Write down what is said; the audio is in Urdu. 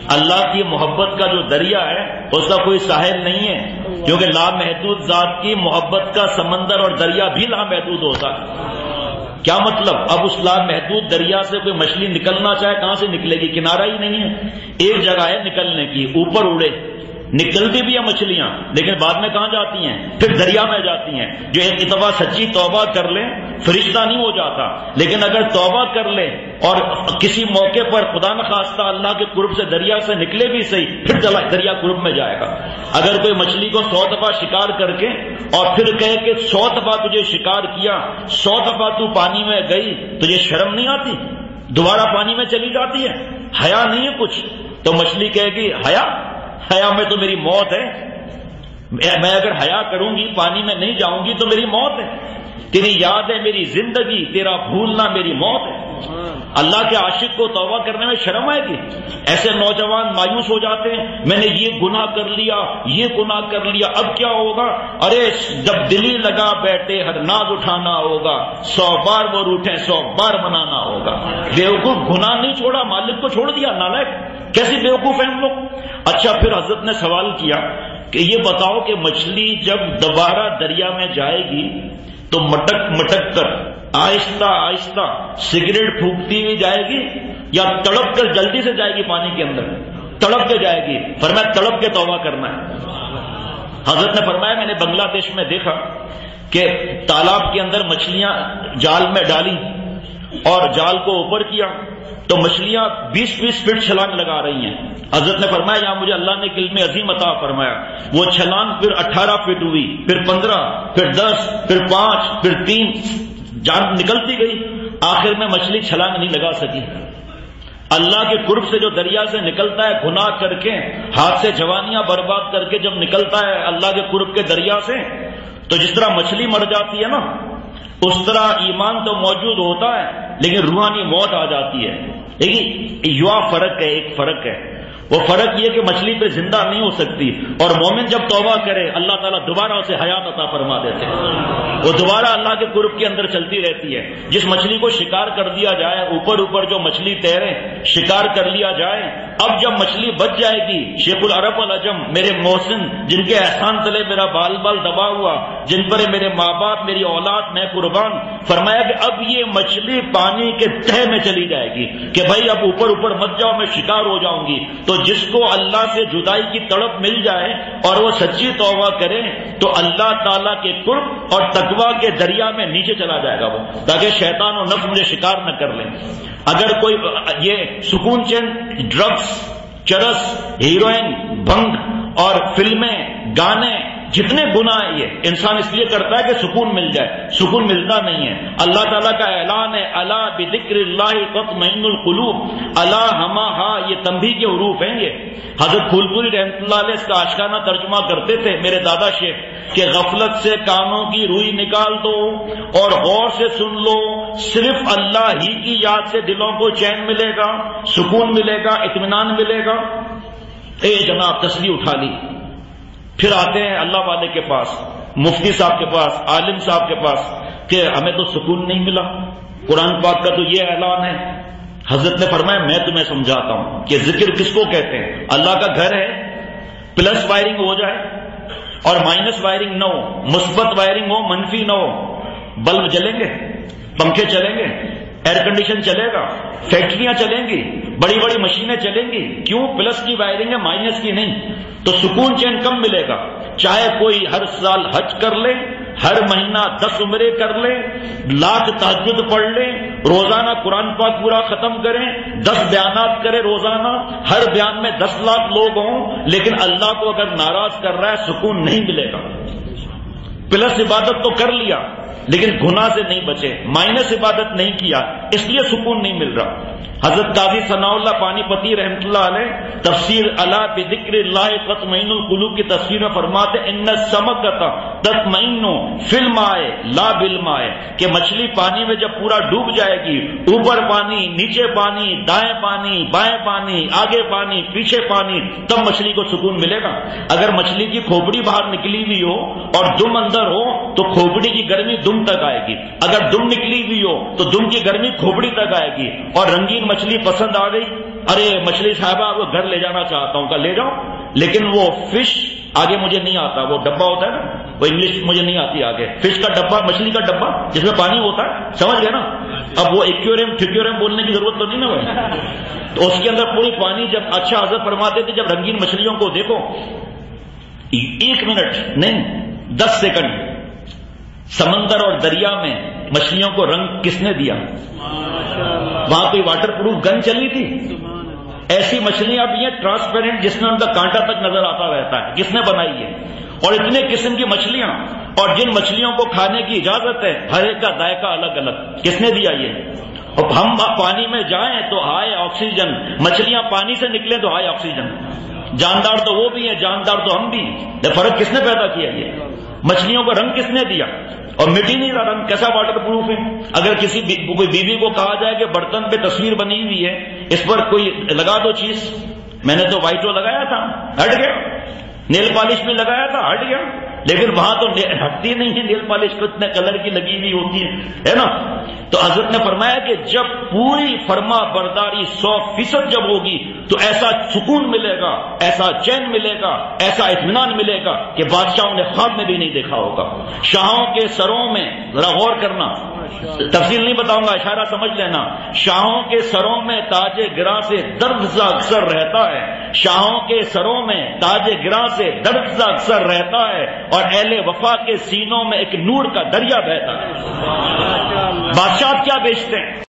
اللہ کی محبت کا جو دریا ہے اس کا کوئی ساحل نہیں ہے، کیونکہ لامحدود ذات کی محبت کا سمندر اور دریا بھی لامحدود ہوتا ہے۔ کیا مطلب؟ اب اس لامحدود دریا سے کوئی مچھلی نکلنا چاہے کہاں سے نکلے گی؟ کنارہ ہی نہیں ہے، ایک جگہ ہے نکلنے کی، اوپر اڑے، نکلتی بھی ہیں مچھلیاں لیکن بعد میں کہاں جاتی ہیں؟ پھر دریا میں جاتی ہیں۔ جو ایک دفعہ سچی توبہ کر لے فرشتہ نہیں ہو جاتا، لیکن اگر توبہ کر لے اور کسی موقع پر خدا نخواستہ اللہ کے قرب سے دریا سے نکلے بھی صحیح، پھر دریا قرب میں جائے گا۔ اگر کوئی مچھلی کو 100 دفعہ شکار کر کے اور پھر کہے کہ 100 دفعہ تجھے شکار کیا، 100 دفعہ تو پانی میں گئی، تجھے شرم نہیں آتی؟ دوبارہ پانی میں چلی جاتی ہے، حیا نہیں ہے کچھ؟ تو مچھلی کہے گی حیا میں تو میری موت ہے، میں اگر حیا کروں گی پانی میں نہیں جاؤں گی تو میری موت ہے، تیری یاد ہے میری زندگی، تیرا بھولنا میری موت ہے۔ اللہ کے عاشق کو توبہ کرنے میں شرم آئے گی؟ ایسے نوجوان مایوس ہو جاتے ہیں، میں نے یہ گناہ کر لیا، یہ گناہ کر لیا، اب کیا ہوگا؟ ارے جب دلی لگا بیٹھے ہر ناز اٹھانا ہوگا، 100 بار وہ روٹھے 100 بار منانا ہوگا۔ بیوقوف گناہ نہیں چھوڑا، مالک کو چھوڑ دیا، نالائق، کیسی بیوقوف ہیں ہم لوگ۔ اچھا پھر حضرت نے سوال کیا کہ یہ بتاؤ کہ مچھلی جب دوبارہ دریا میں جائے گی تو مٹک مٹک کر آہستہ آہستہ سگریٹ پھونکتی ہوئی جائے گی یا تڑپ کر جلدی سے جائے گی پانی کے اندر؟ تڑپ کے جائے گی۔ فرمایا تڑپ کے توبہ کرنا ہے۔ حضرت نے فرمایا میں نے بنگلہ دیش میں دیکھا کہ تالاب کے اندر مچھلیاں جال میں ڈالی اور جال کو اوپر کیا تو مچھلیاں 20-20 فٹ چھلانگ لگا رہی ہیں۔ حضرت نے فرمایا یہاں مجھے اللہ نے ایک علم عظیم عطا فرمایا، وہ چھلانگ پھر 18 فٹ ہوئی، پھر 15، پھر 10، پھر 5، پھر 3، جان نکلتی گئی، آخر میں مچھلی چھلانگ نہیں لگا سکی۔ اللہ کے قرب سے جو دریا سے نکلتا ہے گناہ کر کے، ہاتھ سے جوانیاں برباد کر کے جب نکلتا ہے اللہ کے قرب کے دریا سے، تو جس طرح مچھلی مر جاتی ہے نا، اس طرح ایمان تو موجود ہوتا ہے لیکن روحانی موت آ جاتی ہے۔ لیکن یہ فرق ہے، ایک فرق ہے، وہ فرق یہ کہ مچھلی پہ زندہ نہیں ہو سکتی، اور مومن جب توبہ کرے اللہ تعالیٰ دوبارہ اسے حیات عطا فرما دیتے ہیں، وہ دوبارہ اللہ کے قرب کے اندر چلتی رہتی ہے۔ جس مچھلی کو شکار کر دیا جائے، اوپر اوپر جو مچھلی تیرے شکار کر لیا جائے، اب جب مچھلی بچ جائے گی، شیخ العرب والعجم میرے محسن جن کے احسان تلے میرا بال بال دبا ہوا، جن پر میرے ماں باپ میری اولاد میں قربان، فرمایا کہ اب یہ مچھلی پانی کے تہہ میں چلی جائے گی کہ بھائی اب اوپر اوپر مت جاؤ میں شکار ہو جاؤں گی۔ تو جس کو اللہ سے جدائی کی تڑپ مل جائے اور وہ سچی توبہ کرے تو اللہ تعالیٰ کے قرب اور تقویٰ کے دریا میں نیچے چلا جائے گا وہ، تاکہ شیطان و نفس مجھے شکار نہ کر لیں۔ اگر کوئی یہ سکون چین، ڈرگس، چرس، ہیروئن، بھنگ اور فلمیں، گانے، جتنے گناہ ہیں یہ انسان اس لیے کرتا ہے کہ سکون مل جائے، سکون ملتا نہیں ہے۔ اللہ تعالیٰ کا اعلان ہے الا بذکر اللہ تطمئن القلوب، الا ہما ہا، یہ تنبیہ کے حروف ہیں یہ۔ حضرت پھول پوری رحمۃ اللہ علیہ اس کا آشکارانہ ترجمہ کرتے تھے میرے دادا شیخ کہ غفلت سے کانوں کی روئی نکال دو اور غور سے سن لو، صرف اللہ ہی کی یاد سے دلوں کو چین ملے گا، سکون ملے گا، اطمینان ملے گا۔ اے جناب تسبیح اٹھا لی، پھر آتے ہیں اللہ والے کے پاس، مفتی صاحب کے پاس، عالم صاحب کے پاس کہ ہمیں تو سکون نہیں ملا، قرآن پاک کا تو یہ اعلان ہے۔ حضرت نے فرمایا میں تمہیں سمجھاتا ہوں کہ ذکر کس کو کہتے ہیں۔ اللہ کا گھر ہے، پلس وائرنگ ہو جائے اور مائنس وائرنگ نہ ہو، مثبت وائرنگ ہو منفی نہ ہو، بلب جلیں گے، پنکھے چلیں گے، ایئر کنڈیشن چلے گا، فیکٹریاں چلیں گی، بڑی بڑی مشینیں چلیں گی، کیوں؟ پلس کی وائرنگ ہے، مائنس کی نہیں۔ تو سکون چین کم ملے گا، چاہے کوئی ہر سال حج کر لے، ہر مہینہ 10 عمرے کر لے، لاکھ تہجد پڑھ لے، روزانہ قرآن پاک پورا ختم کریں، 10 بیانات کرے روزانہ، ہر بیان میں 10 لاکھ لوگ ہوں، لیکن اللہ کو اگر ناراض کر رہا ہے سکون نہیں ملے گا۔ پلس عبادت تو کر لیا لیکن گناہ سے نہیں بچے، مائنس عبادت نہیں کیا، اس لیے سکون نہیں مل رہا۔ حضرت قاضی ثناء اللہ پانی پتی رحمۃ اللہ علیہ تفسیر الا بذکر اللہ تطمئن القلوب کی تفسیر میں فرماتے ان السمکۃ تطمئن فی الماء لا بالماء، کہ مچھلی پانی میں جب پورا ڈوب جائے گی، اوپر پانی، نیچے پانی، دائیں پانی، بائیں پانی، آگے پانی، پیچھے پانی، تب مچھلی کو سکون ملے گا۔ اگر مچھلی کی کھوپڑی باہر نکلی ہوئی ہو اور دم اندر ہو تو کھوپڑی کی گرمی دم تک آئے گی، اگر دم نکلی ہوئی ہو تو دم کی گرمی کھوپڑی تک آئے گی۔ اور رنگین مچھلی پسند آ گئی، ارے مچھلی صاحبہ وہ گھر لے جانا چاہتا ہوں، کہا لے جاؤ، لیکن وہ فش آگے مجھے نہیں آتا، وہ ڈبہ ہوتا ہے نا، وہ انگلش مجھے نہیں آتی آگے، فش کا ڈبہ، مچھلی کا ڈبہ جس میں پانی ہوتا ہے، سمجھ گئے نا؟ اب وہ ایکویریم ٹھکیوریم بولنے کی ضرورت تو نہیں نا بھائی، تو اس کے اندر پوری پانی جب اچھا حضرت فرماتے تھے جب رنگین مچھلیوں کو دیکھو 1 منٹ نہیں 10 سیکنڈ سمندر اور دریا میں مچھلیوں کو رنگ کس نے دیا؟ وہاں کوئی واٹر پروف گن چلی تھی؟ ایسی مچھلیاں بھی ہیں ٹرانسپیرنٹ جس میں ان کا کانٹا تک نظر آتا رہتا ہے، کس نے بنائی ہے؟ اور اتنے قسم کی مچھلیاں، اور جن مچھلیوں کو کھانے کی اجازت ہے ہر ایک کا ذائقہ الگ الگ، کس نے دیا یہ؟ اور ہم پانی میں جائیں تو ہائی آکسیجن، مچھلیاں پانی سے نکلیں تو ہائی آکسیجن، جاندار تو وہ بھی ہیں، جاندار تو ہم بھی، فرق کس نے پیدا کیا؟ یہ مچھلیوں کو رنگ کس نے دیا؟ اور مٹی نہیں رہا رنگ، کیسا واٹر پروف ہے؟ اگر کسی کوئی بیوی کو کہا جائے کہ برتن پہ تصویر بنی ہوئی ہے، اس پر کوئی لگا دو چیز، میں نے تو وائٹو لگایا تھا ہٹ گیا، نیل پالش بھی لگایا تھا ہٹ گیا، لیکن وہاں تو ہٹتی نہیں ہے نیل پالش کو، اتنے کلر کی لگی ہوئی ہوتی ہے نا؟ تو حضرت نے فرمایا کہ جب پوری فرما برداری 100% جب ہوگی تو ایسا سکون ملے گا، ایسا چین ملے گا، ایسا اطمینان ملے گا کہ بادشاہوں نے خواب میں بھی نہیں دیکھا ہوگا۔ شاہوں کے سروں میں، ذرا غور کرنا، تفصیل نہیں بتاؤں گا، اشارہ سمجھ لینا، شاہوں کے سروں میں تاج گراں سے درد سا اکثر رہتا ہے، شاہوں کے سروں میں تاج گراں سے درد سا اکثر رہتا ہے، اور اہل وفا کے سینوں میں ایک نور کا دریا بہتا ہے۔ بادشاہ کیا بیچتے ہیں؟